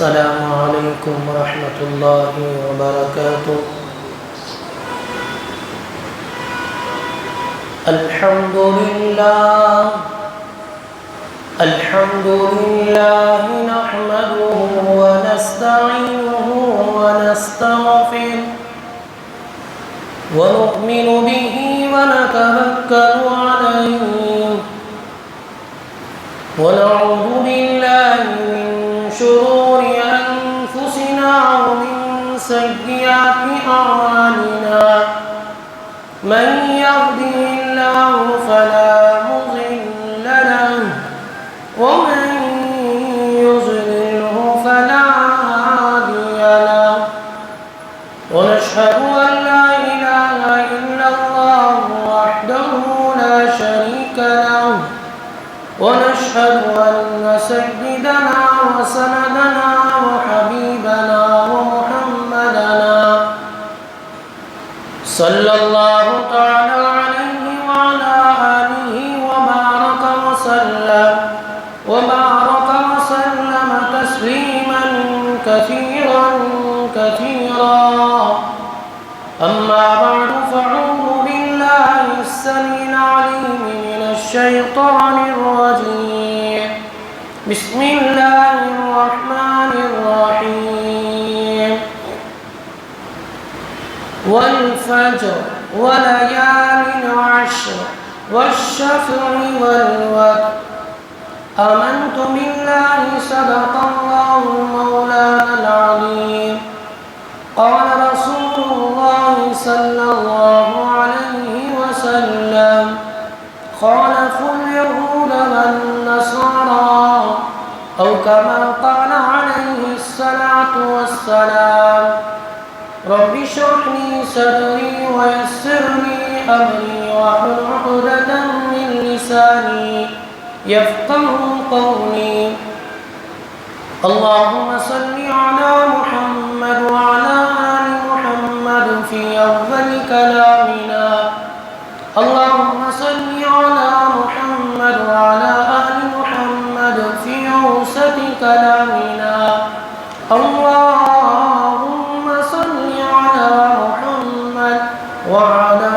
السلام علیکم ورحمۃ اللہ وبرکاتہ۔ الحمد للہ نحمده ونستعینه ونستغفره ونؤمن به ونتوکل علیہ ونعوذ باللہ من شرور انفسنا ومن سیئات اعمالنا من يهده الله فلا مضل له ومن يضلله فلا هادي له ونشهد أن لا إله إلا الله وحده لا شريك له ونشهد أن سيدنا وسندنا وحبيبنا ومحمدنا صلى الله تعالى عليه وعلى آله وبارك وسلم تسليما كثيرا أما بعد فأعوذ بالله السميع العليم من الشيطان الرجيم بسم الله الرحمن الرحيم والفجر وليال عشر والشفع والوتر آمنت بالله صدق الله مولانا العليم قال رسول الله صلى الله عليه وسلم خالفوا اليهود والنصارى أو كما قال عليه الصلاة والسلام رب اشرح لي صدري ويسر لي أمري واحلل عقدة من لساني يفقهوا قولي اللهم صل على محمد وعلى آل محمد في أول كلامنا اللهم صل على محمد وعلى آل محمد في أوسط كلامنا اللهم صل على محمد وعلى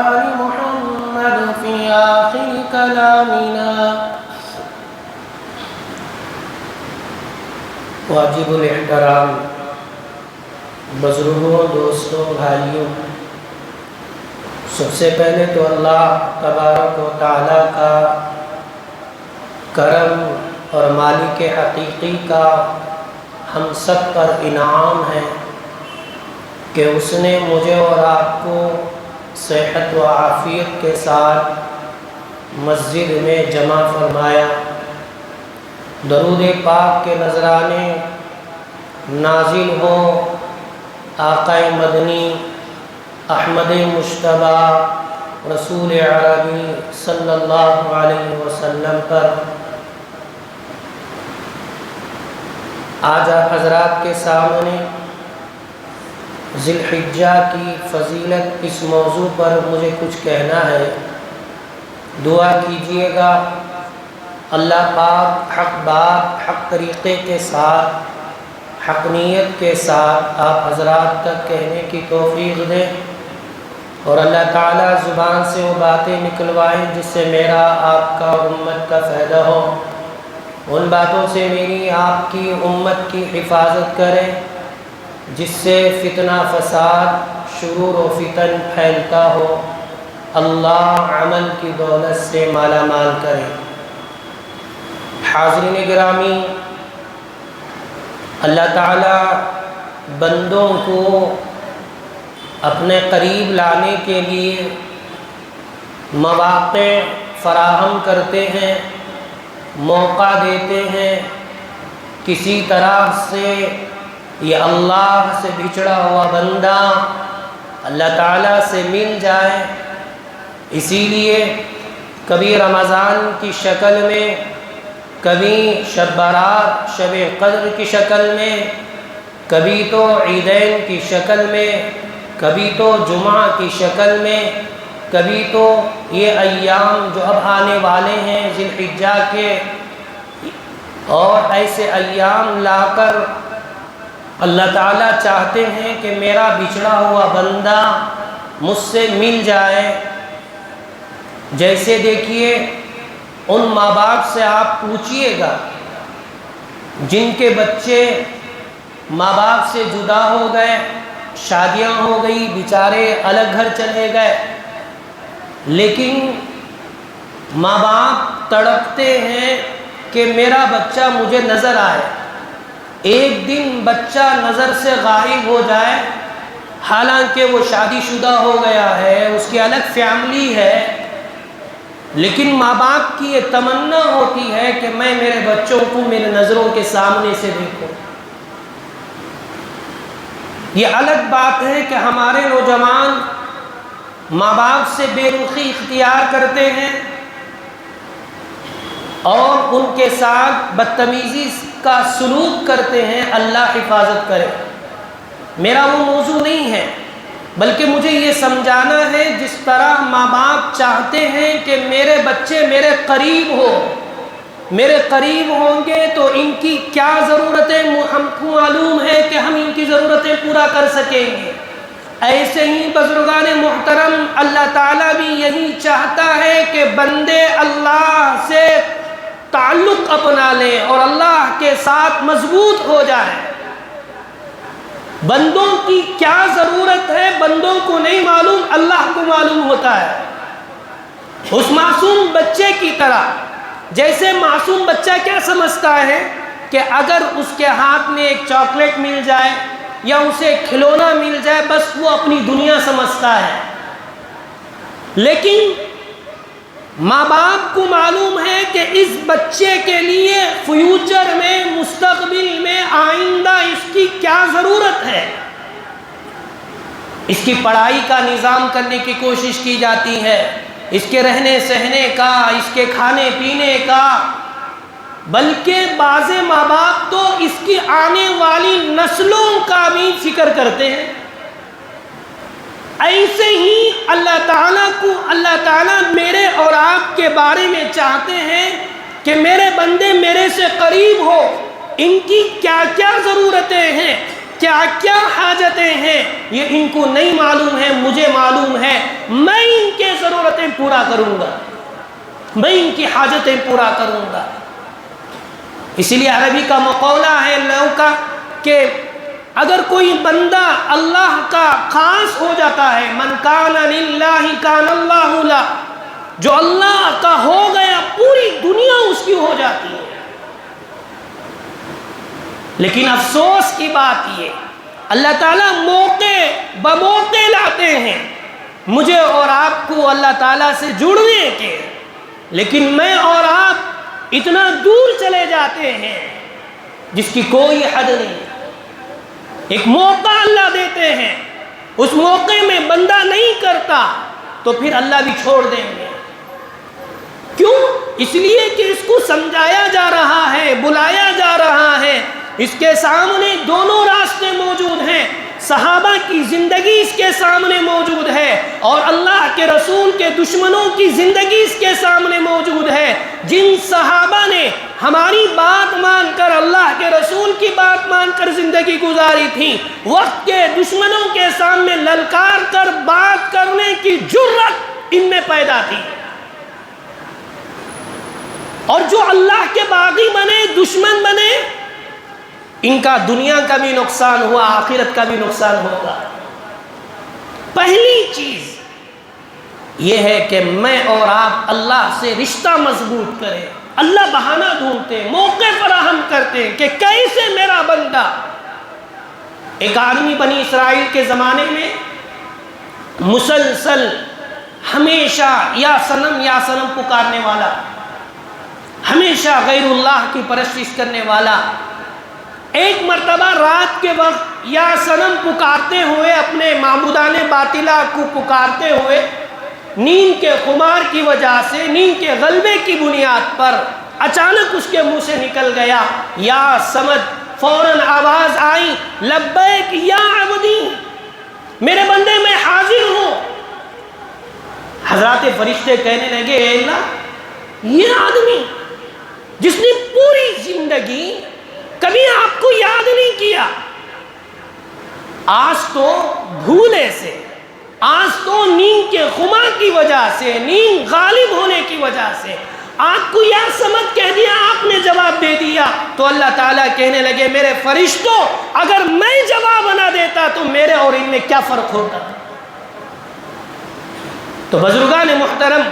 آل محمد في آخر كلامنا واجب الاحترام بزرگوں، دوستوں، بھائیوں، سب سے پہلے تو اللہ تبارک و تعالیٰ کا کرم اور مالک حقیقی کا ہم سب پر انعام ہے کہ اس نے مجھے اور آپ کو صحت و عافیت کے ساتھ مسجد میں جمع فرمایا۔ درود پاک کے نذرانے نازل ہوں آقا مدنی احمد مجتبیٰ رسول عربی صلی اللہ علیہ وسلم پر۔ آج آپ حضرات کے سامنے ذی الحجہ کی فضیلت اس موضوع پر مجھے کچھ کہنا ہے۔ دعا کیجئے گا اللہ پاک حق بات، حق طریقے کے ساتھ، حق نیت کے ساتھ آپ حضرات تک کہنے کی توفیق دے، اور اللہ تعالیٰ زبان سے وہ باتیں نکلوائیں جس سے میرا، آپ کا اور امت کا فائدہ ہو۔ ان باتوں سے میری، آپ کی، امت کی حفاظت کرے جس سے فتنہ فساد، شرور و فتن پھیلتا ہو۔ اللہ عمل کی دولت سے مالا مال کرے۔ حاضرین گرامی، اللہ تعالیٰ بندوں کو اپنے قریب لانے کے لیے مواقع فراہم کرتے ہیں، موقع دیتے ہیں، کسی طرح سے یہ اللہ سے بچھڑا ہوا بندہ اللہ تعالیٰ سے مل جائے۔ اسی لیے کبھی رمضان کی شکل میں، کبھی شب برات، شب قدر کی شکل میں، کبھی تو عیدین کی شکل میں، کبھی تو جمعہ کی شکل میں، کبھی تو یہ ایام جو اب آنے والے ہیں ذی الحجہ کے، اور ایسے ایام لا کر اللہ تعالیٰ چاہتے ہیں کہ میرا بچھڑا ہوا بندہ مجھ سے مل جائے۔ جیسے دیکھیے ان ماں باپ سے آپ پوچھئے گا جن کے بچے ماں باپ سے جدا ہو گئے، شادیاں ہو گئی، بیچارے الگ گھر چلے گئے، لیکن ماں باپ تڑپتے ہیں کہ میرا بچہ مجھے نظر آئے۔ ایک دن بچہ نظر سے غائب ہو جائے، حالانکہ وہ شادی شدہ ہو گیا ہے، اس کی الگ فیملی ہے، لیکن ماں باپ کی یہ تمنا ہوتی ہے کہ میں میرے بچوں کو میرے نظروں کے سامنے سے دیکھوں۔ یہ الگ بات ہے کہ ہمارے نوجوان ماں باپ سے بے رخی اختیار کرتے ہیں اور ان کے ساتھ بدتمیزی کا سلوک کرتے ہیں۔ اللہ حفاظت کرے۔ میرا وہ موضوع نہیں ہے، بلکہ مجھے یہ سمجھانا ہے جس طرح ماں باپ چاہتے ہیں کہ میرے بچے میرے قریب ہو، میرے قریب ہوں گے تو ان کی کیا ضرورتیں ہم کو معلوم ہے کہ ہم ان کی ضرورتیں پورا کر سکیں گے۔ ایسے ہی بزرگان محترم اللہ تعالیٰ بھی یہی چاہتا ہے کہ بندے اللہ سے تعلق اپنا لیں اور اللہ کے ساتھ مضبوط ہو جائیں۔ بندوں کی کیا ضرورت ہے بندوں کو نہیں معلوم، اللہ کو معلوم ہوتا ہے۔ اس معصوم بچے کی طرح، جیسے معصوم بچہ کیا سمجھتا ہے کہ اگر اس کے ہاتھ میں ایک چاکلیٹ مل جائے یا اسے کھلونا مل جائے بس وہ اپنی دنیا سمجھتا ہے، لیکن ماں باپ کو معلوم ہے کہ اس بچے کے لیے فیوچر میں، مستقبل میں، آئندہ اس کی کیا ضرورت ہے۔ اس کی پڑھائی کا نظام کرنے کی کوشش کی جاتی ہے، اس کے رہنے سہنے کا، اس کے کھانے پینے کا، بلکہ بعض ماں باپ تو اس کی آنے والی نسلوں کا بھی فکر کرتے ہیں۔ ایسے ہی اللہ تعالیٰ میرے اور آپ کے بارے میں چاہتے ہیں کہ میرے بندے میرے سے قریب ہو، ان کی کیا کیا ضرورتیں ہیں، کیا کیا حاجتیں ہیں، یہ ان کو نہیں معلوم ہے، مجھے معلوم ہے۔ میں ان کے ضرورتیں پورا کروں گا، میں ان کی حاجتیں پورا کروں گا۔ اسی لیے عربی کا مقولہ ہے لوگوں کا کہ اگر کوئی بندہ اللہ کا خاص ہو جاتا ہے، من کان للہ کان اللہ لہ، جو اللہ کا ہو گیا پوری دنیا اس کی ہو جاتی ہے۔ لیکن افسوس کی بات یہ، اللہ تعالیٰ موقع بموقع لاتے ہیں مجھے اور آپ کو اللہ تعالیٰ سے جڑنے کے، لیکن میں اور آپ اتنا دور چلے جاتے ہیں جس کی کوئی حد نہیں۔ ایک موقع اللہ دیتے ہیں، اس موقع میں بندہ نہیں کرتا تو پھر اللہ بھی چھوڑ دیں گے۔ کیوں؟ اس لیے کہ اس کو سمجھایا جا رہا ہے، بلایا جا رہا ہے، اس کے سامنے دونوں راستے موجود ہیں۔ صحابہ کی زندگی اس کے سامنے موجود ہے اور اللہ کے رسول کے دشمنوں کی زندگی اس کے سامنے موجود ہے۔ جن صحابہ نے ہماری بات مان کر، اللہ کے رسول کی بات مان کر زندگی گزاری تھی، وقت کے دشمنوں کے سامنے للکار کر بات کرنے کی جرأت ان میں پیدا تھی، اور جو اللہ کے باغی بنے، دشمن بنے، ان کا دنیا کا بھی نقصان ہوا، آخرت کا بھی نقصان ہوگا۔ پہلی چیز یہ ہے کہ میں اور آپ اللہ سے رشتہ مضبوط کریں۔ اللہ بہانہ ڈھونڈتے ہیں، موقع فراہم کرتے ہیں کہ کیسے میرا بندہ۔ ایک آدمی بنی اسرائیل کے زمانے میں مسلسل ہمیشہ یا سنم پکارنے والا، ہمیشہ غیر اللہ کی پرستش کرنے والا، ایک مرتبہ رات کے وقت یا سنم پکارتے ہوئے، اپنے معبودان باطلہ کو پکارتے ہوئے، نیند کے خمار کی وجہ سے، نیند کے غلبے کی بنیاد پر اچانک اس کے منہ سے نکل گیا یا سمجھ، فوراً آواز آئی، لبیک یا عبدی، میرے بندے میں حاضر ہوں۔ حضرات فرشتے کہنے لگے، اے اللہ، یہ آدمی جس نے پوری زندگی کبھی آپ کو یاد نہیں کیا، آج تو بھولے سے، آج تو نیند کے خما کی وجہ سے، نیند غالب ہونے کی وجہ سے آپ کو یا سمجھ کہہ دیا، آپ نے جواب دے دیا، تو اللہ تعالیٰ کہنے لگے میرے فرشتوں اگر میں جواب نہ دیتا تو میرے اور ان میں کیا فرق ہوتا؟ تو بزرگان محترم،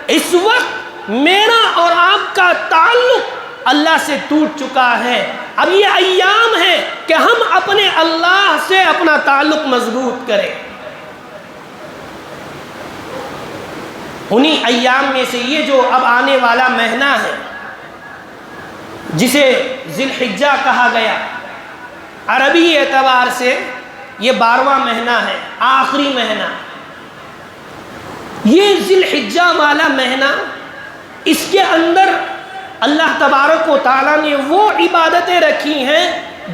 اس وقت میرا اور آپ کا تعلق اللہ سے ٹوٹ چکا ہے۔ اب یہ ایام ہے کہ ہم اپنے اللہ سے اپنا تعلق مضبوط کریں۔ انہی ایام میں سے یہ جو اب آنے والا مہینہ ہے جسے ذی الحجہ کہا گیا، عربی اعتبار سے یہ 12واں مہینہ ہے، آخری مہینہ۔ یہ ذی الحجہ والا مہینہ، اس کے اندر اللہ تبارک و تعالیٰ نے وہ عبادتیں رکھی ہیں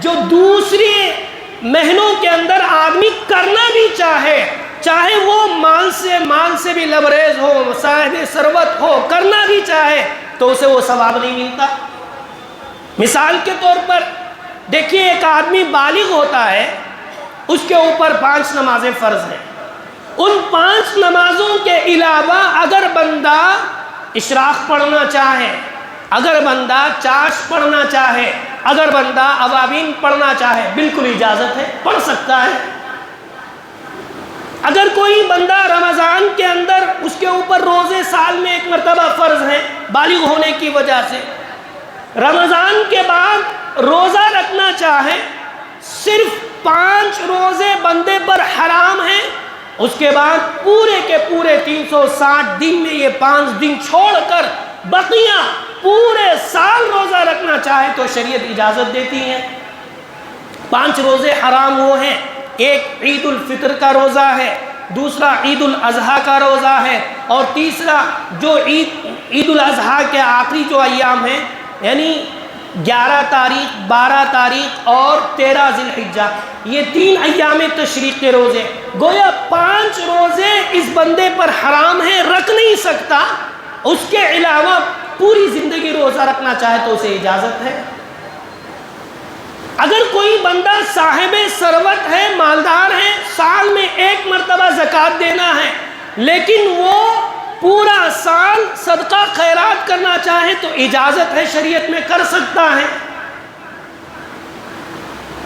جو دوسرے مہینوں کے اندر آدمی کرنا بھی چاہے وہ مال سے بھی لبریز ہو، صاحب ثروت ہو، کرنا بھی چاہے تو اسے وہ ثواب نہیں ملتا۔ مثال کے طور پر دیکھیے، ایک آدمی بالغ ہوتا ہے، اس کے اوپر 5 نمازیں فرض ہیں۔ ان 5 نمازوں کے علاوہ اگر بندہ اشراق پڑھنا چاہے، اگر بندہ چاش پڑھنا چاہے، اگر بندہ اوابین پڑھنا چاہے، بالکل اجازت ہے، پڑھ سکتا ہے۔ اگر کوئی بندہ رمضان کے اندر اس کے اوپر روزے سال میں 1 مرتبہ فرض ہیں بالغ ہونے کی وجہ سے، رمضان کے بعد روزہ رکھنا چاہے، صرف 5 روزے بندے پر حرام ہیں، اس کے بعد پورے کے پورے 360 دن میں یہ 5 دن چھوڑ کر بقیہ پورے سال روزہ رکھنا چاہے تو شریعت اجازت دیتی ہے۔ 5 روزے حرام وہ ہیں، ایک عید الفطر کا روزہ ہے، دوسرا عید الاضحیٰ کا روزہ ہے، اور تیسرا جو عید الاضحیٰ کے آخری جو ایام ہیں، یعنی 11 تاریخ، 12 تاریخ اور 13 ذی الحجہ، یہ 3 ایام تشریق کے روزے، گویا 5 روزے اس بندے پر حرام ہیں، رکھ نہیں سکتا۔ اس کے علاوہ پوری زندگی روزہ رکھنا چاہے تو اسے اجازت ہے۔ اگر کوئی بندہ صاحب ثروت ہے، مالدار ہے، سال میں 1 مرتبہ زکوٰۃ دینا ہے، لیکن وہ پورا سال صدقہ خیرات کرنا چاہے تو اجازت ہے، شریعت میں کر سکتا ہے۔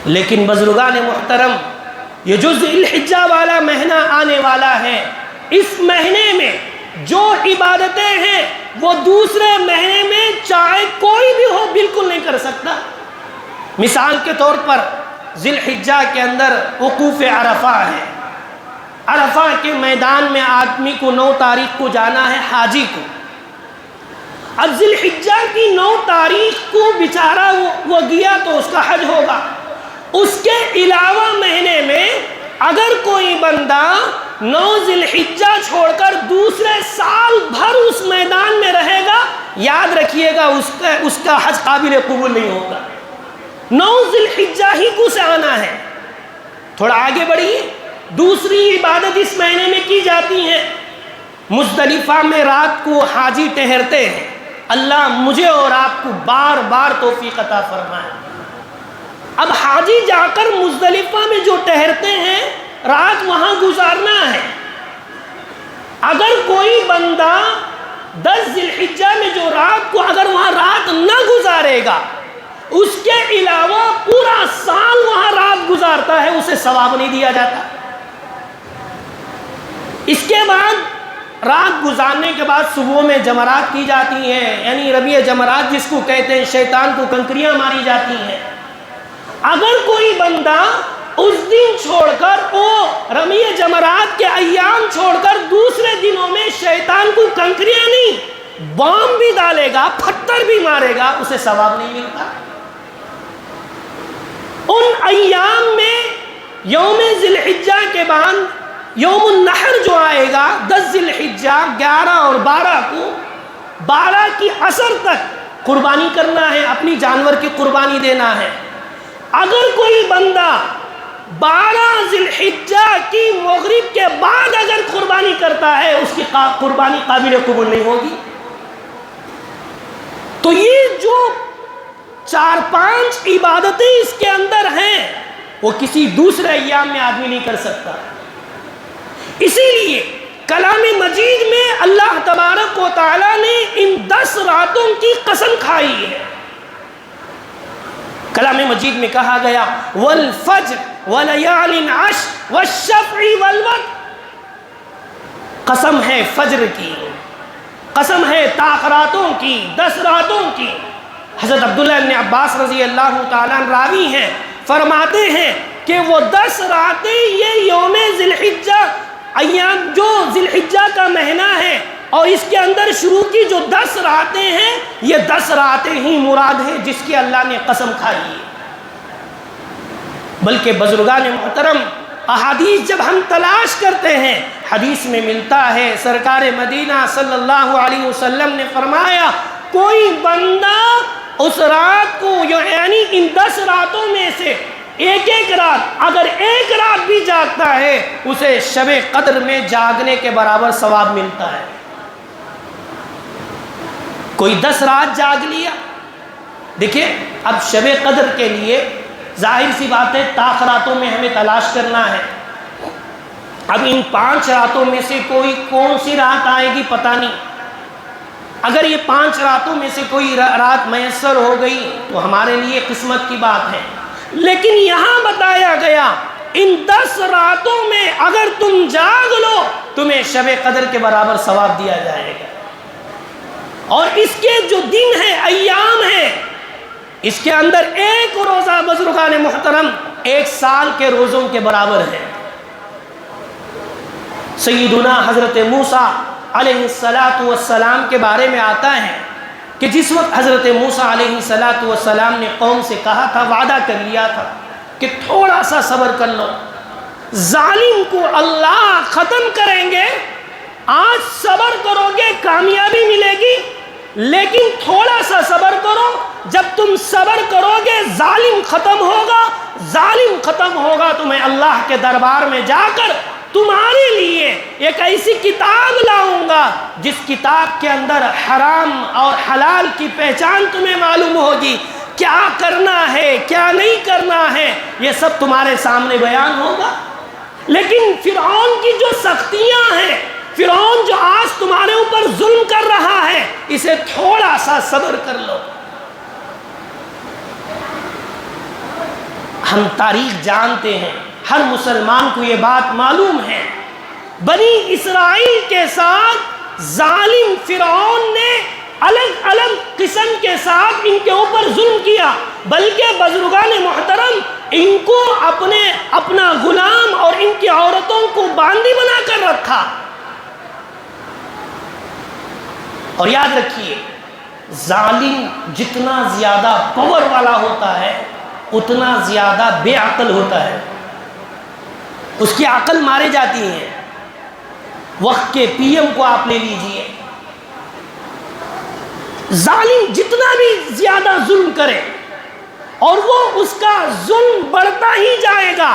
لیکن بزرگان محترم، یہ جو ذی الحجہ والا مہینہ آنے والا ہے، اس مہینے میں جو عبادتیں ہیں وہ دوسرے مہینے میں چاہے کوئی بھی ہو بالکل نہیں کر سکتا۔ مثال کے طور پر ذی الحجہ کے اندر وقوف عرفہ ہے، عرفہ کے میدان میں آدمی کو 9 تاریخ کو جانا ہے، حاجی کو۔ اب ذی الحجہ کی 9 تاریخ کو بیچارہ وہ گیا تو اس کا حج ہوگا۔ اس کے علاوہ مہینے میں اگر کوئی بندہ 9 ذی الحجہ چھوڑ کر دوسرے سال بھر اس میدان میں رہے گا، یاد رکھیے گا اس کا حج قابل قبول نہیں ہوگا۔ 9 ذی الحجہ ہی کو سے آنا ہے۔ تھوڑا آگے بڑھیے، دوسری عبادت اس مہینے میں کی جاتی ہے، مزدلفہ میں رات کو حاجی ٹہرتے ہیں۔ اللہ مجھے اور آپ کو بار بار توفیق عطا فرمائے۔ اب حاجی جا کر مزدلفہ میں جو ٹہرتے ہیں، رات وہاں گزارنا ہے۔ اگر کوئی بندہ 10 ذی الحجہ میں جو رات کو اگر وہاں رات نہ گزارے گا، اس کے علاوہ پورا سال وہاں رات گزارتا ہے، اسے ثواب نہیں دیا جاتا۔ اس کے بعد رات گزارنے کے بعد صبح میں جمرات کی جاتی ہیں، یعنی رمی جمرات جس کو کہتے ہیں، شیطان کو کنکریاں ماری جاتی ہیں۔ اگر کوئی بندہ اس دن چھوڑ کر، وہ رمی جمرات کے ایام چھوڑ کر دوسرے دنوں میں شیطان کو کنکریاں نہیں، بام بھی ڈالے گا، پتھر بھی مارے گا، اسے ثواب نہیں ملتا۔ ان ایام میں یوم ذی الحجہ کے بعد یوم النحر جو آئے گا، 10 ذی الحجہ، 11 اور 12 کو، 12 کی عصر تک قربانی کرنا ہے، اپنی جانور کی قربانی دینا ہے۔ اگر کوئی بندہ 12 ذی الحجہ کی مغرب کے بعد اگر قربانی کرتا ہے، اس کی قربانی قابل قبول نہیں ہوگی۔ تو یہ جو 4-5 عبادتیں اس کے اندر ہیں، وہ کسی دوسرے ایام میں آدمی نہیں کر سکتا۔ اسی لیے کلام مجید میں اللہ تبارک و تعالیٰ نے ان 10 راتوں کی قسم کھائی ہے۔ کلام مجید میں کہا گیا والفجر ولیال عشر والشفع والوتر، قسم ہے فجر کی، قسم ہے طاق راتوں کی، 10 راتوں کی۔ حضرت عبداللہ ابن عباس رضی اللہ تعالیٰ عنہ راوی ہیں، فرماتے ہیں کہ وہ 10 راتیں یہ یوم ذی الحجہ، ایام جو ذی الحجہ کا مہینہ ہے اور اس کے اندر شروع کی جو 10 راتیں ہیں، یہ 10 راتیں ہی مراد ہیں جس کی اللہ نے قسم کھائی ہے۔ بلکہ بزرگان محترم احادیث جب ہم تلاش کرتے ہیں، حدیث میں ملتا ہے سرکار مدینہ صلی اللہ علیہ وسلم نے فرمایا کوئی بندہ اس رات کو یعنی ان 10 راتوں میں سے ایک رات اگر ایک رات بھی جاگتا ہے اسے شب قدر میں جاگنے کے برابر ثواب ملتا ہے۔ کوئی 10 رات جاگ لیا، دیکھیں اب شب قدر کے لیے ظاہر سی بات ہے طاق راتوں میں ہمیں تلاش کرنا ہے۔ اب ان 5 راتوں میں سے کوئی کون سی رات آئے گی پتہ نہیں۔ اگر یہ 5 راتوں میں سے کوئی رات میسر ہو گئی تو ہمارے لیے قسمت کی بات ہے، لیکن یہاں بتایا گیا ان 10 راتوں میں اگر تم جاگ لو تمہیں شب قدر کے برابر ثواب دیا جائے گا، اور اس کے جو دن ہیں ایام ہیں اس کے اندر ایک روزہ بزرگان محترم 1 سال کے روزوں کے برابر ہے۔ سیدنا حضرت موسیٰ علیہ السلام کے بارے میں آتا ہے کہ جس وقت حضرت موسیٰ علیہ السلام نے قوم سے کہا تھا، وعدہ کر لیا تھا کہ تھوڑا سا صبر کر لو، ظالم کو اللہ ختم کریں گے، آج صبر کرو گے کامیابی ملے گی، لیکن تھوڑا سا صبر کرو، جب تم صبر کرو گے ظالم ختم ہوگا، ظالم ختم ہوگا تمہیں اللہ کے دربار میں جا کر تمہارے لیے ایک ایسی کتاب لاؤں گا جس کتاب کے اندر حرام اور حلال کی پہچان تمہیں معلوم ہوگی، کیا کرنا ہے کیا نہیں کرنا ہے یہ سب تمہارے سامنے بیان ہوگا۔ لیکن فرعون کی جو سختیاں ہیں، فرعون جو آج تمہارے اوپر ظلم کر رہا ہے، اسے تھوڑا سا صبر کر لو۔ ہم تاریخ جانتے ہیں، ہر مسلمان کو یہ بات معلوم ہے، بنی اسرائیل کے ساتھ ظالم فرعون نے الگ الگ قسم کے ساتھ ان کے اوپر ظلم کیا، بلکہ بزرگان محترم ان کو اپنا غلام اور ان کی عورتوں کو باندی بنا کر رکھا۔ اور یاد رکھیے ظالم جتنا زیادہ پاور والا ہوتا ہے اتنا زیادہ بے عقل ہوتا ہے، اس کی عقل مارے جاتی ہے۔ وقت کے پی ایم کو آپ لے لیجئے، ظالم جتنا بھی زیادہ ظلم کرے اور وہ اس کا ظلم بڑھتا ہی جائے گا،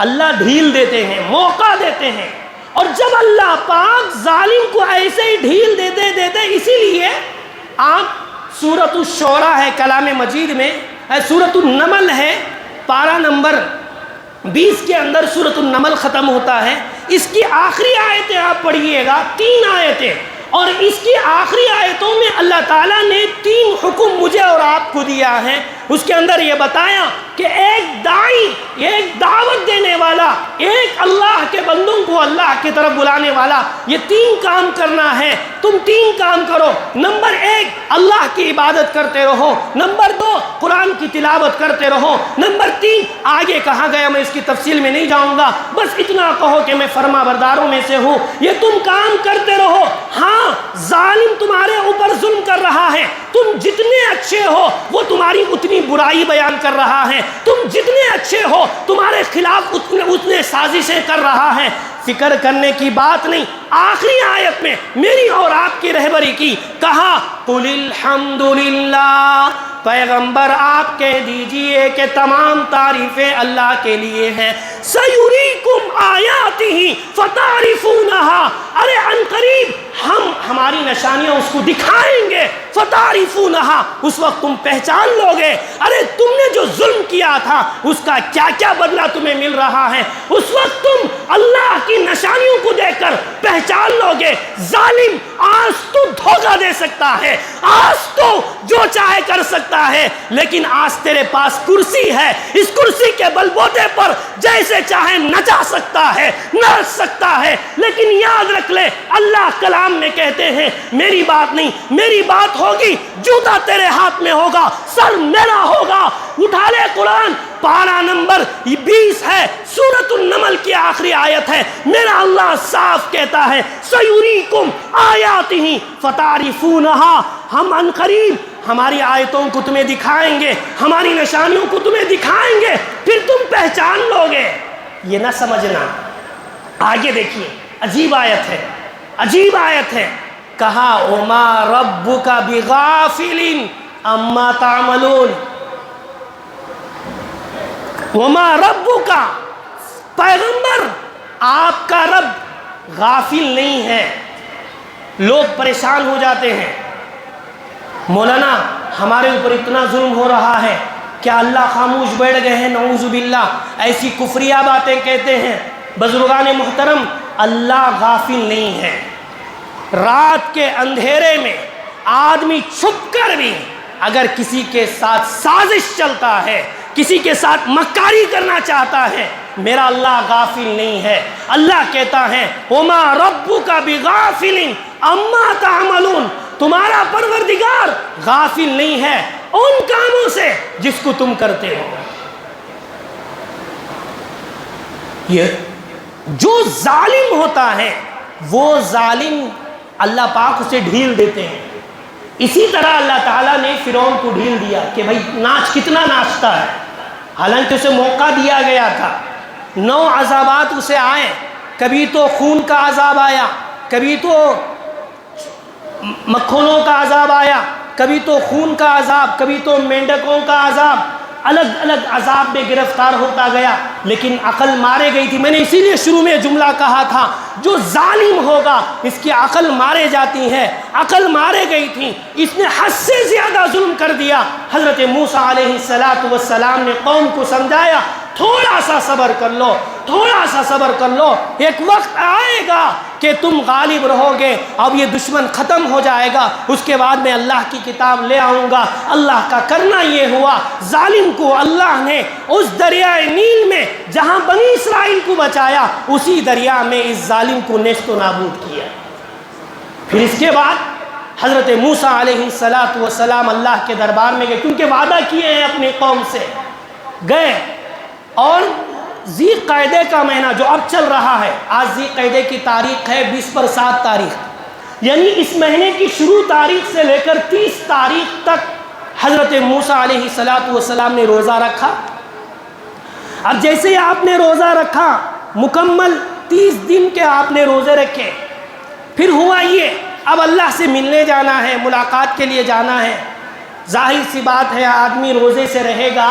اللہ ڈھیل دیتے ہیں، موقع دیتے ہیں، اور جب اللہ پاک ظالم کو ایسے ہی ڈھیل دیتے اسی لیے آپ سورۃ الشعراء ہے کلام مجید میں، سورۃ النمل ہے پارہ نمبر 20 کے اندر سورۃ النمل ختم ہوتا ہے، اس کی آخری آیتیں آپ پڑھیے گا، 3 آیتیں، اور اس کی آخری آیتوں میں اللہ تعالیٰ نے 3 حکم مجھے اور آپ کو دیا ہے۔ اس کے اندر یہ بتایا کہ ایک داعی، ایک دعوت دینے والا، ایک اللہ کے بندوں کو اللہ کی طرف بلانے والا، یہ 3 کام کرنا ہے، تم 3 کام کرو۔ نمبر 1 اللہ کی عبادت کرتے رہو، نمبر 2 قرآن کی تلاوت کرتے رہو، نمبر 3 آگے کہا گیا، میں اس کی تفصیل میں نہیں جاؤں گا، بس اتنا کہو کہ میں فرما برداروں میں سے ہوں، یہ تم کام کرتے رہو۔ ہاں ظالم تمہارے اوپر ظلم کر رہا ہے، تم جتنے اچھے ہو وہ تمہاری اتنی برائی بیان کر رہا ہے، تم جتنے اچھے ہو تمہارے خلاف اتنے سازشیں کر رہا ہے، فکر کرنے کی بات نہیں۔ آخری آیت میں میری اور آپ کی رہبری کی، کہا قل الحمدللہ، پیغمبر آپ کہہ دیجئے کہ تمام تعریفیں اللہ کے لیے ہیں۔ سیریکم آیاتہ فتعرفونہا، ارے عن قریب ہم ہماری نشانیاں اس کو دکھائیں گے، فتعرفونہا، اس وقت تم پہچان لوگے۔ ارے تم نے جو ظلم کیا تھا اس کا کیا کیا بدلہ تمہیں مل رہا ہے، اس وقت تم اللہ کی نشانیوں کو دیکھ کر پہچان لوگے۔ ظالم آج تو دھوکہ دے سکتا ہے، آج تو جو چاہے کر سکتا ہے، لیکن آج تیرے پاس کرسی ہے، اس کرسی کے بل بوتے پر جیسے چاہے نچا سکتا ہے، نچ سکتا ہے، لیکن یاد رکھ لے اللہ کلام میں کہتے ہیں میری بات نہیں، میری بات ہوگی، جوتا تیرے ہاتھ میں ہوگا، سر میرا ہوگا۔ اٹھا لے قرآن، پارہ نمبر 20 ہے، سورۃ النمل کی آخری آیت ہے۔ میرا اللہ صاف کہتا ہے سیریکم آیاتہ فتعرفونہا، ہم ان قریب ہماری آیتوں کو تمہیں دکھائیں گے، ہماری نشانیوں کو تمہیں دکھائیں گے، پھر تم پہچان لوگے۔ یہ نہ سمجھنا، آگے دیکھیے، عجیب آیت ہے، عجیب آیت ہے۔ کہا وما ربک بغافل عما تعملون، وما ربک، پیغمبر آپ کا رب غافل نہیں ہے۔ لوگ پریشان ہو جاتے ہیں، مولانا ہمارے اوپر اتنا ظلم ہو رہا ہے، کیا اللہ خاموش بیٹھ گئے ہیں؟ نعوذ باللہ، ایسی کفریہ باتیں کہتے ہیں۔ بزرگان محترم، اللہ غافل نہیں ہے۔ رات کے اندھیرے میں آدمی چھپ کر بھی اگر کسی کے ساتھ سازش چلتا ہے، کسی کے ساتھ مکاری کرنا چاہتا ہے، میرا اللہ غافل نہیں ہے۔ اللہ کہتا ہے وما ربک بغافل عما تعملون، تمہارا پروردگار غافل نہیں ہے ان کاموں سے جس کو تم کرتے ہو۔ یہ جو ظالم ہوتا ہے وہ ظالم اللہ پاک اسے ڈھیل دیتے ہیں۔ اسی طرح اللہ تعالیٰ نے فرعون کو ڈھیل دیا کہ بھائی ناچ، کتنا ناچتا ہے، حالانکہ اسے موقع دیا گیا تھا۔ 9 عذابات اسے آئے، کبھی تو خون کا عذاب آیا، کبھی تو مکھنوں کا عذاب آیا، کبھی تو خون کا عذاب، کبھی تو مینڈکوں کا عذاب، الگ الگ عذاب میں گرفتار ہوتا گیا، لیکن عقل مارے گئی تھی۔ میں نے اسی لیے شروع میں جملہ کہا تھا جو ظالم ہوگا اس کی عقل مارے جاتی ہے، عقل مارے گئی تھی، اس نے حد سے زیادہ ظلم کر دیا۔ حضرت موسیٰ علیہ السلام نے قوم کو سمجھایا تھوڑا سا صبر کر لو، تھوڑا سا صبر کر لو، ایک وقت آئے گا کہ تم غالب رہو گے، اب یہ دشمن ختم ہو جائے گا، اس کے بعد میں اللہ کی کتاب لے آؤں گا۔ اللہ کا کرنا یہ ہوا، ظالم کو اللہ نے اس دریائے نیل میں جہاں بنی اسرائیل کو بچایا، اسی دریا میں اس ظالم کو نیست و نابود کیا۔ پھر اس کے بعد حضرت موسیٰ علیہ السلام اللہ کے دربار میں گئے، کیونکہ وعدہ کیے ہیں اپنی قوم سے، گئے اور ذی قعدہ کا مہینہ جو اب چل رہا ہے، آج ذی قعدہ کی تاریخ ہے 20/7 تاریخ، یعنی اس مہینے کی شروع تاریخ سے لے کر 30 تاریخ تک حضرت موسیٰ علیہ السلام نے روزہ رکھا۔ اب جیسے آپ نے روزہ رکھا، مکمل 30 دن کے آپ نے روزے رکھے، پھر ہوا یہ اب اللہ سے ملنے جانا ہے، ملاقات کے لیے جانا ہے۔ ظاہر سی بات ہے آدمی روزے سے رہے گا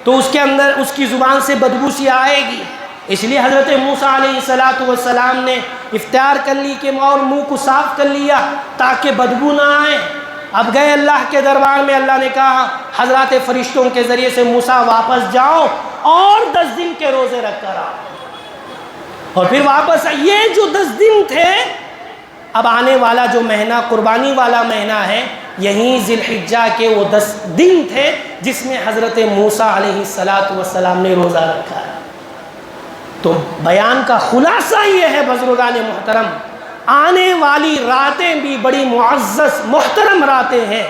تو اس کے اندر اس کی زبان سے بدبو سی آئے گی، اس لیے حضرت موسیٰ علیہ السلام نے اختیار کر لی کہ اور منہ کو صاف کر لیا تاکہ بدبو نہ آئے۔ اب گئے اللہ کے دربار میں، اللہ نے کہا حضرات فرشتوں کے ذریعے سے موسیٰ واپس جاؤ اور 10 دن کے روزے رکھ کر آؤ، اور پھر واپس یہ جو 10 دن تھے، اب آنے والا جو مہینہ قربانی والا مہینہ ہے، یہیں ذی الحجہ کے وہ 10 دن تھے جس میں حضرت موسیٰ علیہ السلام نے روزہ رکھا ہے۔ تو بیان کا خلاصہ یہ ہے بزرگان محترم، آنے والی راتیں بھی بڑی معزز محترم راتیں ہیں،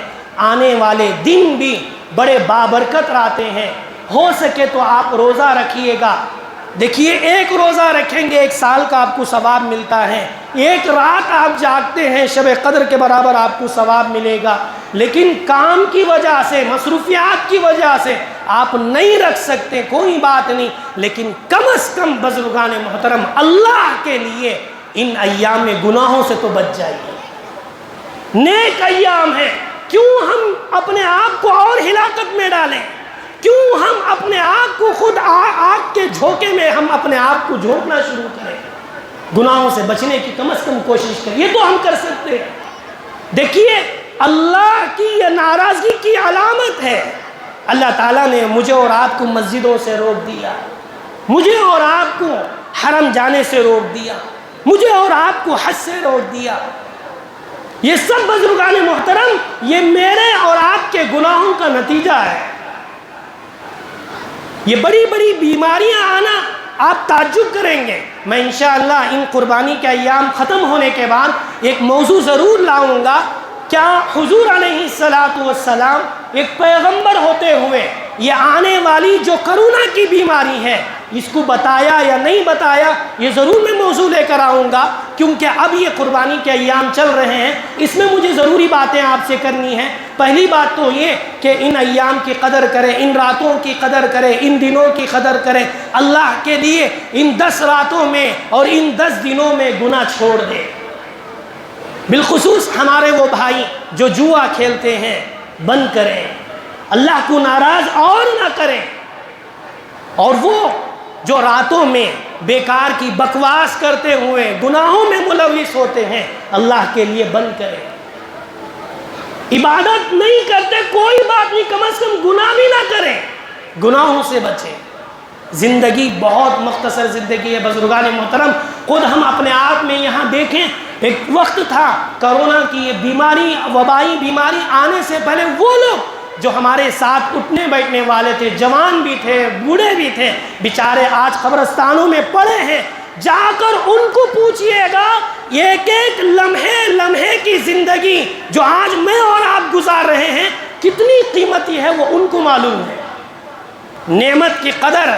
آنے والے دن بھی بڑے بابرکت راتیں ہیں۔ ہو سکے تو آپ روزہ رکھیے گا۔ دیکھیے ایک روزہ رکھیں گے 1 سال کا آپ کو ثواب ملتا ہے، ایک رات آپ جاگتے ہیں شب قدر کے برابر آپ کو ثواب ملے گا، لیکن کام کی وجہ سے، مصروفیات کی وجہ سے آپ نہیں رکھ سکتے، کوئی بات نہیں، لیکن کم از کم بزرگان محترم اللہ کے لیے ان ایام میں گناہوں سے تو بچ جائیے۔ نیک ایام ہے، کیوں ہم اپنے آپ کو اور ہلاکت میں ڈالیں؟ کیوں ہم اپنے آپ کو خود آگ کے جھونکے میں ہم اپنے آپ کو جھونکنا شروع کریں؟ گناہوں سے بچنے کی کم از کم کوشش کریں، یہ تو ہم کر سکتے ہیں۔ دیکھیے اللہ کی یہ ناراضگی کی علامت ہے۔ اللہ تعالیٰ نے مجھے اور آپ کو مسجدوں سے روک دیا، مجھے اور آپ کو حرم جانے سے روک دیا، مجھے اور آپ کو حج سے روک دیا۔ یہ سب بزرگان محترم یہ میرے اور آپ کے گناہوں کا نتیجہ ہے۔ یہ بڑی بڑی بیماریاں آنا آپ تعجب کریں گے۔ میں انشاءاللہ ان قربانی کے ایام ختم ہونے کے بعد ایک موضوع ضرور لاؤں گا۔ کیا حضور علیہ السلام ایک پیغمبر ہوتے ہوئے یہ آنے والی جو کرونا کی بیماری ہے اس کو بتایا یا نہیں بتایا، یہ ضرور میں موضوع لے کر آؤں گا، کیونکہ اب یہ قربانی کے ایام چل رہے ہیں، اس میں مجھے ضروری باتیں آپ سے کرنی ہیں۔ پہلی بات تو یہ کہ ان ایام کی قدر کریں، ان راتوں کی قدر کریں، ان دنوں کی قدر کریں۔ اللہ کے لیے ان 10 راتوں میں اور ان 10 دنوں میں گناہ چھوڑ دیں۔ بالخصوص ہمارے وہ بھائی جو جوا کھیلتے ہیں بند کریں، اللہ کو ناراض اور نہ کریں۔ اور وہ جو راتوں میں بیکار کی بکواس کرتے ہوئے گناہوں میں ملوث ہوتے ہیں، اللہ کے لیے بند کریں۔ عبادت نہیں کرتے کوئی بات نہیں، کم از کم گناہ بھی نہ کریں، گناہوں سے بچیں۔ زندگی بہت مختصر زندگی ہے بزرگان محترم، خود ہم اپنے آپ میں یہاں دیکھیں۔ ایک وقت تھا کرونا کی یہ بیماری، وبائی بیماری آنے سے پہلے وہ لوگ جو ہمارے ساتھ اٹھنے بیٹھنے والے تھے، جوان بھی تھے، بوڑھے بھی تھے، بیچارے آج قبرستانوں میں پڑے ہیں۔ جا کر ان کو پوچھئے گا ایک ایک لمحے کی زندگی جو آج میں اور آپ گزار رہے ہیں کتنی قیمتی ہے، وہ ان کو معلوم ہے۔ نعمت کی قدر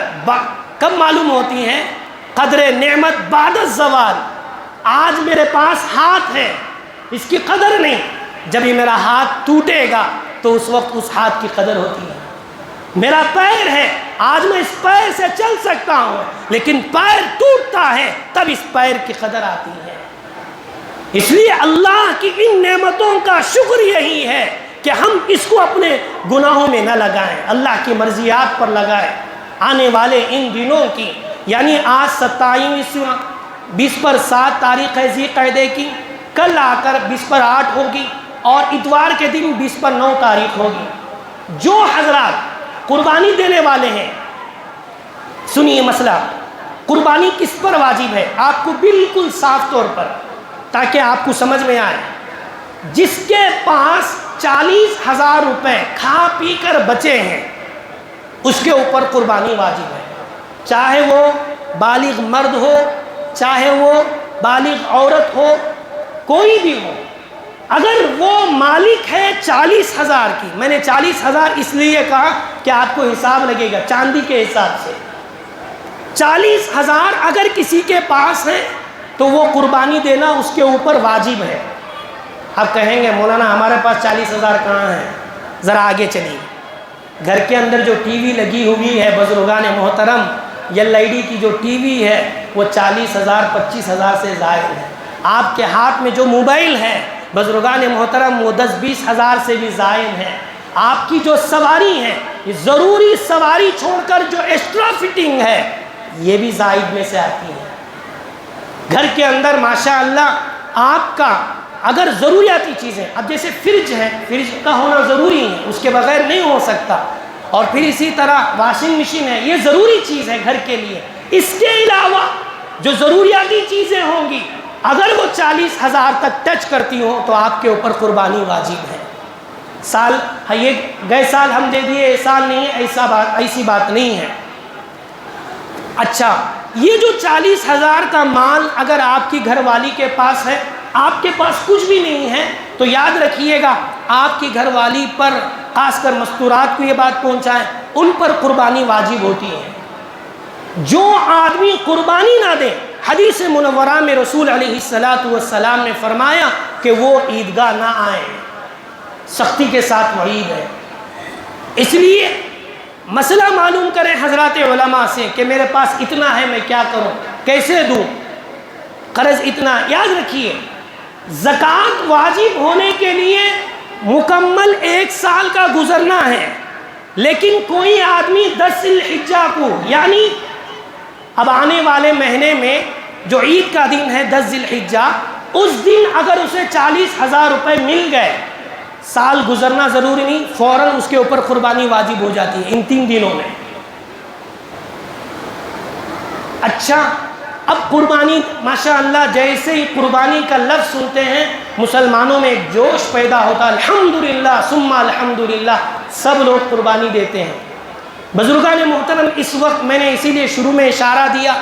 کب معلوم ہوتی ہے؟ قدر نعمت بعد الزوال۔ آج میرے پاس ہاتھ ہے، اس کی قدر نہیں، جب یہ میرا ہاتھ ٹوٹے گا تو اس وقت اس ہاتھ کی قدر ہوتی ہے۔ میرا پیر ہے، آج میں اس پیر سے چل سکتا ہوں، لیکن پیر ٹوٹتا ہے تب اس پیر کی قدر آتی ہے۔ اس لیے اللہ کی ان نعمتوں کا شکر یہی ہے کہ ہم اس کو اپنے گناہوں میں نہ لگائیں، اللہ کی مرضیات پر لگائیں۔ آنے والے ان دنوں کی، یعنی آج 27 پر 7 تاریخ ہے ذی قعدے کی، کل آ کر 20 پر 8 ہوگی، اور اتوار کے دن 20 پر 9 تاریخ ہوگی۔ جو حضرات قربانی دینے والے ہیں، سنیے مسئلہ، قربانی کس پر واجب ہے آپ کو بالکل صاف طور پر، تاکہ آپ کو سمجھ میں آئے۔ جس کے پاس 40,000 روپے کھا پی کر بچے ہیں اس کے اوپر قربانی واجب ہے، چاہے وہ بالغ مرد ہو، چاہے وہ بالغ عورت ہو، کوئی بھی ہو۔ اگر وہ مالک ہے 40,000 کی، میں نے 40,000 اس لیے کہا کہ آپ کو حساب لگے گا چاندی کے حساب سے، 40,000 اگر کسی کے پاس ہے تو وہ قربانی دینا اس کے اوپر واجب ہے۔ آپ کہیں گے مولانا ہمارے پاس 40,000 کہاں ہے؟ ذرا آگے چلیے، گھر کے اندر جو ٹی وی لگی ہوئی ہے بزرگان محترم، LED کی جو ٹی وی ہے وہ 40,000 25,000 سے زائد ہے۔ آپ کے ہاتھ میں جو موبائل ہے بزرگان محترم وہ 10-20 ہزار سے بھی زائد ہے۔ آپ کی جو سواری ہے، یہ ضروری سواری چھوڑ کر جو ایکسٹرا فٹنگ ہے یہ بھی زائد میں سے آتی ہے۔ گھر کے اندر ماشاءاللہ آپ کا اگر ضروریاتی چیزیں، اب جیسے فریج ہے، فریج کا ہونا ضروری ہے، اس کے بغیر نہیں ہو سکتا، اور پھر اسی طرح واشنگ مشین ہے، یہ ضروری چیز ہے گھر کے لیے۔ اس کے علاوہ جو ضروریاتی چیزیں ہوں گی اگر وہ 40,000 تک ٹچ کرتی ہوں تو آپ کے اوپر قربانی واجب ہے۔ سال یہ گئے سال ہم دے دیے، اس سال نہیں ہے، ایسی بات نہیں ہے۔ اچھا، یہ جو 40,000 کا مال اگر آپ کی گھر والی کے پاس ہے، آپ کے پاس کچھ بھی نہیں ہے، تو یاد رکھیے گا آپ کی گھر والی پر، خاص کر مستورات کو یہ بات پہنچائیں، ان پر قربانی واجب ہوتی ہے۔ جو آدمی قربانی نہ دے، حدیث منورہ میں رسول علیہ السلام نے فرمایا کہ وہ عیدگاہ نہ آئیں، سختی کے ساتھ وعید ہے۔ اس لیے مسئلہ معلوم کریں حضرات علماء سے کہ میرے پاس اتنا ہے، میں کیا کروں، کیسے دوں، قرض اتنا۔ یاد رکھیے زکوٰۃ واجب ہونے کے لیے مکمل 1 سال کا گزرنا ہے، لیکن کوئی آدمی 10 ذی الحجہ کو، یعنی اب آنے والے مہینے میں جو عید کا دن ہے 10 ذی الحجہ، اس دن اگر اسے 40,000 روپے مل گئے، سال گزرنا ضروری نہیں، فوراً اس کے اوپر قربانی واجب ہو جاتی ہے ان 3 دنوں میں۔ اچھا، اب قربانی ماشاءاللہ جیسے ہی قربانی کا لفظ سنتے ہیں مسلمانوں میں ایک جوش پیدا ہوتا ہے، الحمدللہ ثم الحمدللہ، سب لوگ قربانی دیتے ہیں۔ بزرگان محترم، اس وقت میں نے اسی لیے شروع میں اشارہ دیا،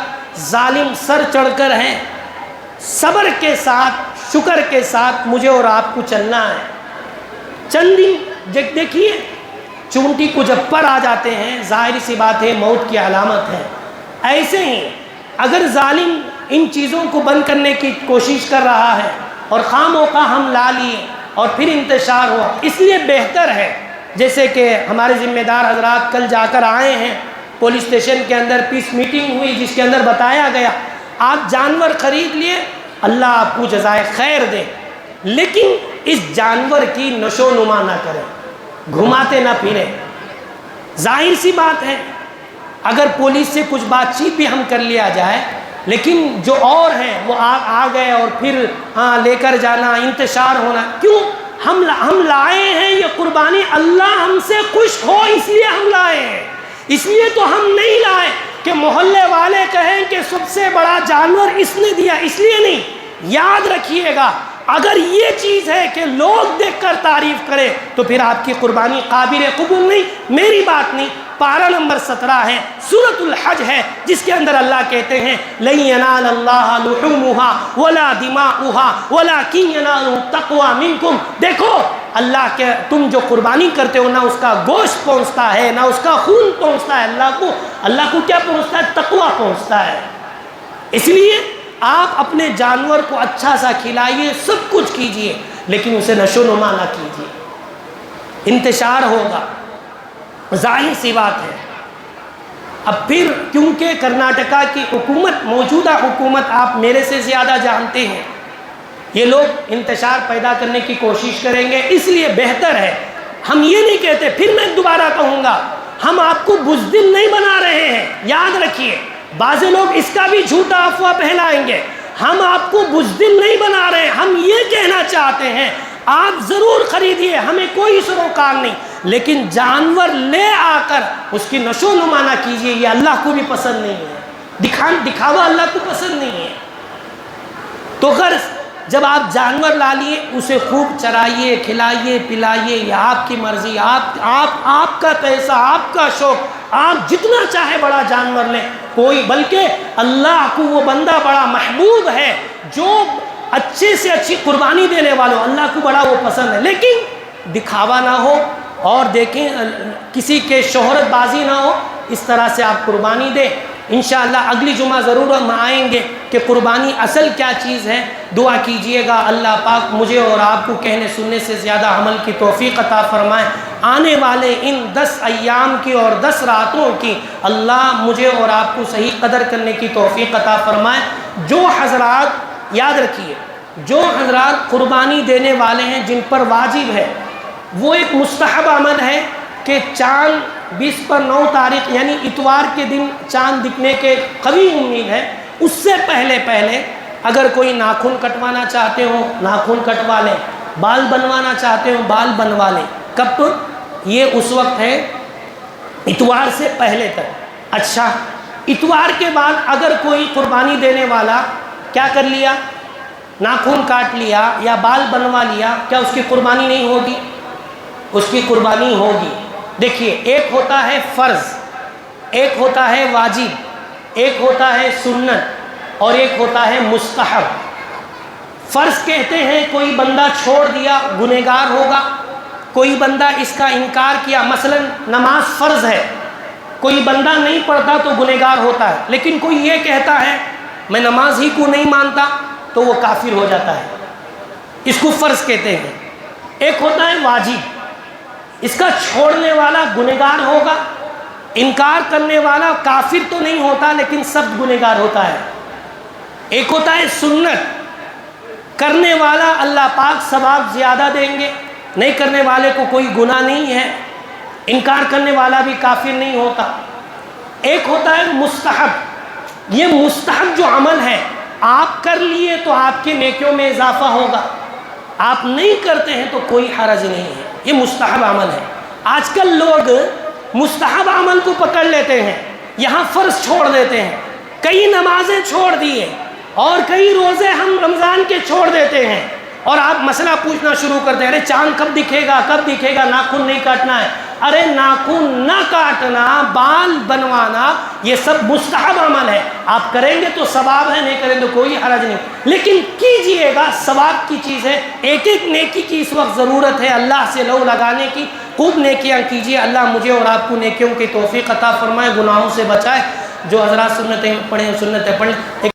ظالم سر چڑھ کر ہیں، صبر کے ساتھ شکر کے ساتھ مجھے اور آپ کو چلنا ہے۔ چند دن دیکھیے، چونٹی کو جب پر آ جاتے ہیں ظاہر سی بات ہے موت کی علامت ہے۔ ایسے ہی اگر ظالم ان چیزوں کو بند کرنے کی کوشش کر رہا ہے اور خواہ مخواہ ہم لا لیے اور پھر انتشار ہوا، اس لیے بہتر ہے جیسے کہ ہمارے ذمہ دار حضرات کل جا کر آئے ہیں، پولیس اسٹیشن کے اندر پیس میٹنگ ہوئی جس کے اندر بتایا گیا آپ جانور خرید لیے، اللہ آپ کو جزائے خیر دے، لیکن اس جانور کی نشو و نما نہ کریں، گھماتے نہ پھریں۔ ظاہر سی بات ہے اگر پولیس سے کچھ بات چیت بھی ہم کر لیا جائے، لیکن جو اور ہیں وہ آ گئے اور پھر لے کر جانا، انتشار ہونا، کیوں؟ ہم لائے ہیں یہ قربانی، اللہ ہم سے خوش ہو اس لیے ہم لائے ہیں، اس لیے تو ہم نہیں لائے کہ محلے والے کہیں کہ سب سے بڑا جانور اس نے دیا، اس لیے نہیں۔ یاد رکھیے گا اگر یہ چیز ہے کہ لوگ دیکھ کر تعریف کرے تو پھر آپ کی قربانی قابل قبول نہیں، میری بات نہیں۔ پارہ نمبر 17 ہے، سورۃ الحج ہے، جس کے اندر اللہ کہتے ہیں لَن يَنَالَ اللَّهَ لُحُومُهَا وَلَا دِمَاؤُهَا وَلَكِنْ يَنَالُهُ التَّقْوَىٰ مِنكُمْ۔ دیکھو اللہ کے تم جو قربانی کرتے ہو نہ اس کا گوشت پہنچتا ہے نہ اس کا خون پہنچتا ہے، اللہ کو کیا پہنچتا ہے؟ تقویٰ پہنچتا ہے۔ اس لیے آپ اپنے جانور کو اچھا سا کھلائیے، سب کچھ کیجئے، لیکن اسے نشو و نما نہ کیجئے، انتشار ہوگا، ظاہر سی بات ہے۔ اب پھر کیونکہ کرناٹکا کی حکومت، موجودہ حکومت آپ میرے سے زیادہ جانتے ہیں، یہ لوگ انتشار پیدا کرنے کی کوشش کریں گے، اس لیے بہتر ہے ہم یہ نہیں کہتے، پھر میں دوبارہ کہوں گا ہم آپ کو بزدل نہیں بنا رہے ہیں، یاد رکھیے بعض لوگ اس کا بھی جھوٹا افواہ پھیلائیں گے، ہم آپ کو بزدل نہیں بنا رہے، ہم یہ کہنا چاہتے ہیں آپ ضرور خریدیے، ہمیں کوئی سروکار نہیں، لیکن جانور لے آ کر اس کی نشو و نما نہ کیجیے، یہ اللہ کو بھی پسند نہیں ہے، دکھاوا اللہ کو پسند نہیں ہے۔ تو غرض جب آپ جانور لا لیے اسے خوب چرائیے، کھلائیے، پلائیے، یہ آپ کی مرضی، آپ کا پیسہ، آپ کا شوق، آپ جتنا چاہے بڑا جانور لیں، کوئی، بلکہ اللہ کو وہ بندہ بڑا محبوب ہے جو اچھے سے اچھی قربانی دینے والوں، اللہ کو بڑا وہ پسند ہے، لیکن دکھاوا نہ ہو اور دیکھیں کسی کے شہرت بازی نہ ہو، اس طرح سے آپ قربانی دیں۔ انشاءاللہ اگلی جمعہ ضرور ہم آئیں گے کہ قربانی اصل کیا چیز ہے۔ دعا کیجئے گا اللہ پاک مجھے اور آپ کو کہنے سننے سے زیادہ عمل کی توفیق عطا فرمائے۔ آنے والے ان 10 ایام کی اور 10 راتوں کی اللہ مجھے اور آپ کو صحیح قدر کرنے کی توفیق عطا فرمائے۔ جو حضرات، یاد رکھیے، جو حضرات قربانی دینے والے ہیں جن پر واجب ہے، وہ ایک مستحب عمل ہے کہ چاند 20 پر 9 تاریخ یعنی اتوار کے دن چاند دکھنے کے قوی امید ہے، اس سے پہلے اگر کوئی ناخن کٹوانا چاہتے ہو ناخن کٹوا لیں، بال بنوانا چاہتے ہو بال بنوا لیں۔ کب تک؟ یہ اس وقت ہے اتوار سے پہلے تک۔ اچھا، اتوار کے بعد اگر کوئی قربانی دینے والا کیا کر لیا، ناخن کاٹ لیا یا بال بنوا لیا، کیا اس کی قربانی نہیں ہوگی؟ اس کی قربانی ہوگی۔ دیکھیے، ایک ہوتا ہے فرض، ایک ہوتا ہے واجب، ایک ہوتا ہے سنت اور ایک ہوتا ہے مستحب۔ فرض کہتے ہیں کوئی بندہ چھوڑ دیا گنہگار ہوگا، کوئی بندہ اس کا انکار کیا، مثلا نماز فرض ہے، کوئی بندہ نہیں پڑھتا تو گنہگار ہوتا ہے، لیکن کوئی یہ کہتا ہے میں نماز ہی کو نہیں مانتا تو وہ کافر ہو جاتا ہے، اس کو فرض کہتے ہیں۔ ایک ہوتا ہے واجب، اس کا چھوڑنے والا گنہگار ہوگا، انکار کرنے والا کافر تو نہیں ہوتا لیکن سخت گنہگار ہوتا ہے۔ ایک ہوتا ہے سنت، کرنے والا اللہ پاک ثواب زیادہ دیں گے، نہیں کرنے والے کو کوئی گناہ نہیں ہے، انکار کرنے والا بھی کافر نہیں ہوتا۔ ایک ہوتا ہے مستحب، یہ مستحب جو عمل ہے آپ کر لیے تو آپ کے نیکیوں میں اضافہ ہوگا، آپ نہیں کرتے ہیں تو کوئی حرج نہیں ہے، یہ مستحب عمل ہے۔ آج کل لوگ مستحب عمل کو پکڑ لیتے ہیں، یہاں فرض چھوڑ دیتے ہیں، کئی نمازیں چھوڑ دیے اور کئی روزے ہم رمضان کے چھوڑ دیتے ہیں، اور آپ مسئلہ پوچھنا شروع کرتے ہیں، ارے چاند کب دکھے گا، کب دکھے گا، ناخن نہیں کاٹنا ہے۔ ارے ناخن نہ کاٹنا، بال بنوانا، یہ سب مستحب عمل ہے، آپ کریں گے تو ثواب ہے، نہیں کریں تو کوئی حرج نہیں، لیکن کیجئے گا، ثواب کی چیز ہے۔ ایک ایک نیکی کی اس وقت ضرورت ہے، اللہ سے لو لگانے کی، خوب نیکیاں کیجئے۔ اللہ مجھے اور آپ کو نیکیوں کی توفیق عطا فرمائے، گناہوں سے بچائے۔ جو حضرات سنتیں پڑھیں سنتیں پڑھیں۔